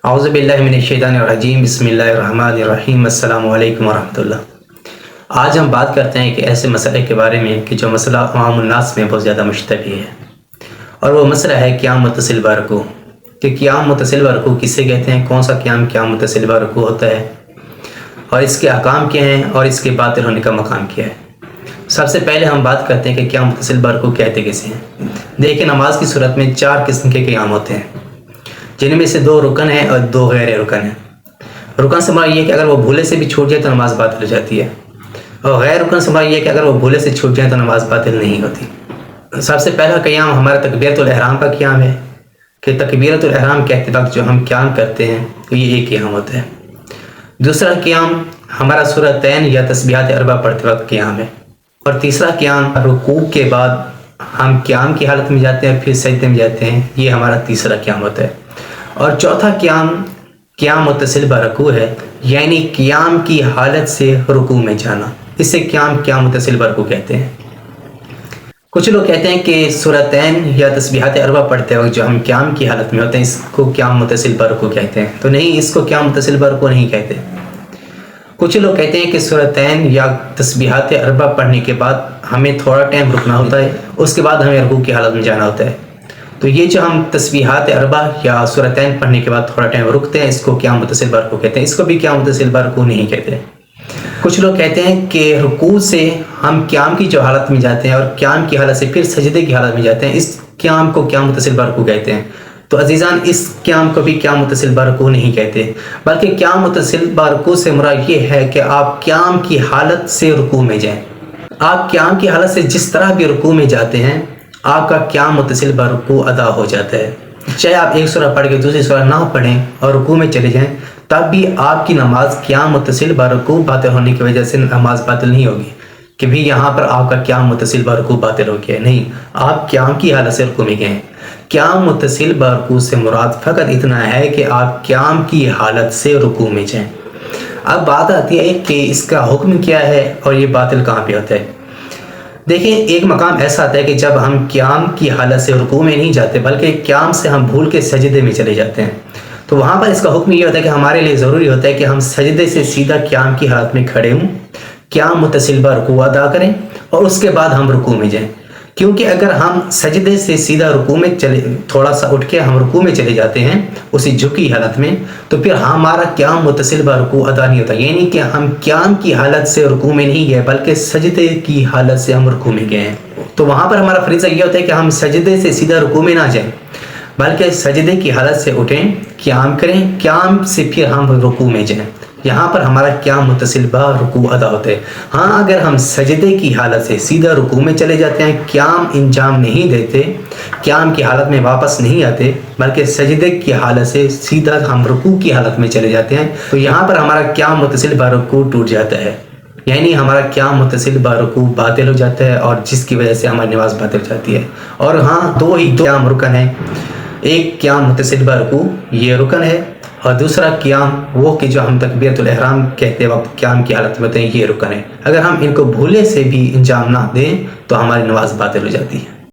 اعوذ باللہ من الشیطان الرجیم بسم اللہ الرحمن الرحیم السلام علیکم ورحمۃ اللہ۔ آج ہم بات کرتے ہیں کہ ایسے مسئلے کے بارے میں کہ جو مسئلہ عوام الناس میں بہت زیادہ مشتبہ ہے، اور وہ مسئلہ ہے قیام متصل برکوع۔ کہ قیام متصل برکوع کسے کہتے ہیں، کون سا قیام متصل برکوع ہوتا ہے، اور اس کے احکام کیا ہیں، اور اس کے باطل ہونے کا مقام کیا ہے۔ سب سے پہلے ہم بات کرتے ہیں کہ قیام متصل برکوع کہتے کسے ہیں۔ دیکھیں، نماز کی صورت میں 4 قسم کے قیام ہوتے ہیں، جن میں سے 2 رکن ہیں اور 2 غیر رکن ہیں۔ رکن سے مراد یہ ہے کہ اگر وہ بھولے سے بھی چھوٹ جائے تو نماز باطل ہو جاتی ہے، اور غیر رکن سے مراد یہ ہے کہ اگر وہ بھولے سے چھوٹ جائے تو نماز باطل نہیں ہوتی۔ سب سے پہلا قیام ہمارا تکبیرۃ الاحرام کا قیام ہے، کہ تکبیرۃ الاحرام کہتے وقت جو ہم قیام کرتے ہیں تو یہ ایک قیام ہوتا ہے۔ دوسرا قیام ہمارا سورتین یا تسبیحات اربع پڑھتے وقت قیام ہے، اور تیسرا قیام رکوع کے بعد ہم قیام کی حالت میں جاتے ہیں پھر سجدے میں جاتے ہیں، یہ ہمارا تیسرا قیام ہوتا ہے۔ اور چوتھا قیام متصل برکوع ہے، یعنی قیام کی حالت سے رکوع میں جانا، اسے قیام متصل برکوع کہتے ہیں۔ کچھ لوگ کہتے ہیں کہ سورتین یا تسبیحات اربع پڑھتے وقت جو ہم قیام کی حالت میں ہوتے ہیں اس کو قیام متصل برکوع کہتے ہیں، تو نہیں، اس کو قیام متصل برکوع نہیں کہتے۔ کچھ لوگ کہتے ہیں کہ سورتین یا تسبیحات اربع پڑھنے کے بعد ہمیں تھوڑا ٹائم رکنا ہوتا ہے، اس کے بعد ہمیں رکوع کی حالت میں جانا ہوتا ہے، تو یہ جو ہم تسبیحات اربع یا سورتین پڑھنے کے بعد تھوڑا ٹائم رکتے ہیں اس کو قیام متصل برکوع کہتے ہیں، اس کو بھی قیام متصل برکوع نہیں کہتے۔ کچھ لوگ کہتے ہیں کہ رکوع سے ہم قیام کی جو حالت میں جاتے ہیں اور قیام کی حالت سے پھر سجدے کی حالت میں جاتے ہیں، اس قیام کو قیام متصل برکوع کہتے ہیں۔ تو عزیزان، اس قیام کو بھی قیام متصل برکوع نہیں کہتے، بلکہ قیام متصل برکوع سے مراد یہ ہے کہ آپ قیام کی حالت سے رکوع میں جائیں۔ آپ قیام کی حالت سے جس طرح بھی رکوع میں جاتے ہیں آپ کا قیام متصل برکوع ادا ہو جاتا ہے، چاہے آپ ایک سورہ پڑھ کے دوسری سورہ نہ پڑھیں اور رکوع میں چلے جائیں، تب بھی آپ کی نماز قیام متصل برکوع باطل ہونے کی وجہ سے نماز باطل نہیں ہوگی کہ بھی یہاں پر آپ کا قیام متصل برکوع باطل ہو گیا، نہیں، آپ قیام کی حالت سے رکوع میں گئے۔ قیام متصل برکوع سے مراد فقط اتنا ہے کہ آپ قیام کی حالت سے رکوع میں جائیں۔ اب بات آتی ہے کہ اس کا حکم کیا ہے اور یہ باطل کہاں پہ ہوتا ہے۔ دیکھیں، ایک مقام ایسا آتا ہے کہ جب ہم قیام کی حالت سے رکوع میں نہیں جاتے بلکہ قیام سے ہم بھول کے سجدے میں چلے جاتے ہیں، تو وہاں پر اس کا حکم یہ ہوتا ہے کہ ہمارے لیے ضروری ہوتا ہے کہ ہم سجدے سے سیدھا قیام کی حالت میں کھڑے ہوں، قیام متصل برکوع ادا کریں اور اس کے بعد ہم رکوع میں جائیں، کیونکہ اگر ہم سجدے سے سیدھا رکوع میں تھوڑا سا اٹھ کے ہم رکوع میں چلے جاتے ہیں اسی جھکی حالت میں، تو پھر ہمارا قیام متصل برکوع ادا نہیں ہوتا، یعنی کہ ہم قیام کی حالت سے رکوع میں نہیں گئے بلکہ سجدے کی حالت سے ہم رکوع میں گئے ہیں۔ تو وہاں پر ہمارا فریضہ یہ ہوتا ہے کہ ہم سجدے سے سیدھا رکوع میں نہ جائیں بلکہ سجدے کی حالت سے اٹھیں، قیام کریں، قیام سے پھر ہم رکوع میں جائیں، یہاں پر ہمارا قیام متصل برکوع ادا ہوتا ہے۔ ہاں، اگر ہم سجدے کی حالت سے سیدھا رکوع میں چلے جاتے ہیں، قیام انجام نہیں دیتے، قیام کی حالت میں واپس نہیں آتے بلکہ سجدے کی حالت سے سیدھا ہم رکوع کی حالت میں چلے جاتے ہیں، تو یہاں پر ہمارا قیام متصل برکوع ٹوٹ جاتا ہے، یعنی ہمارا قیام متصل برکوع باطل ہو جاتا ہے، اور جس کی وجہ سے ہماری نماز باطل ہو جاتی ہے۔ اور ہاں، 2 قیام رکن ہیں، ایک قیام متصل برکوع یہ رکن ہے، اور دوسرا قیام وہ کہ جو ہم تکبیرۃ الاحرام کہتے وقت قیام کی حالت میں ہوتے ہیں، یہ رکن ہے۔ اگر ہم ان کو بھولے سے بھی انجام نہ دیں تو ہماری نماز باطل ہو جاتی ہے۔